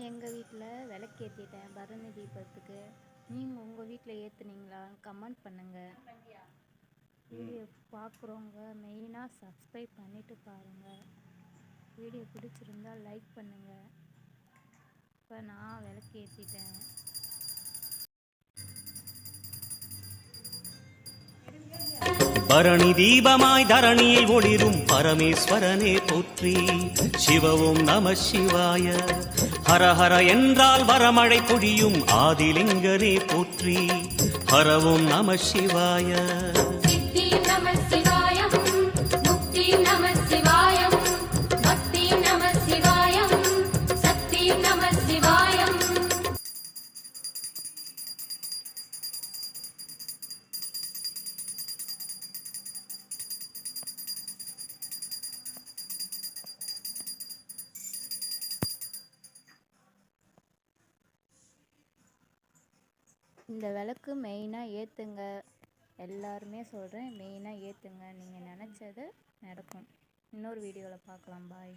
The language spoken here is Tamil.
எங்கள் வீட்டில் விளக்கேற்றிட்டேன் பரணி தீபத்துக்கு. நீங்கள் உங்கள் வீட்டில் ஏற்றுனீங்களா? கமெண்ட் பண்ணுங்கள். வீடியோ பார்க்குறவங்க மெயினாக சப்ஸ்கிரைப் பண்ணிவிட்டு பாருங்கள். வீடியோ பிடிச்சிருந்தா லைக் பண்ணுங்கள். இப்போ நான் விளக்கேற்றிட்டேன். பரணி தீபமாய் தரணியை ஒளிரும் பரமேஸ்வரனே போற்றி. சிவவும் நம சிவாய. ஹரஹர என்றால் வரமழை பொழியும் ஆதிலிங்கனே போற்றி. ஹரவும் நம சிவாய. இந்த விளக்கு மெயினாக ஏற்றுங்க. எல்லாருமே சொல்கிறேன், மெயினாக ஏற்றுங்க. நீங்கள் நினச்சது நடக்கும். இன்னொரு வீடியோவில் பார்க்கலாம். பாய்.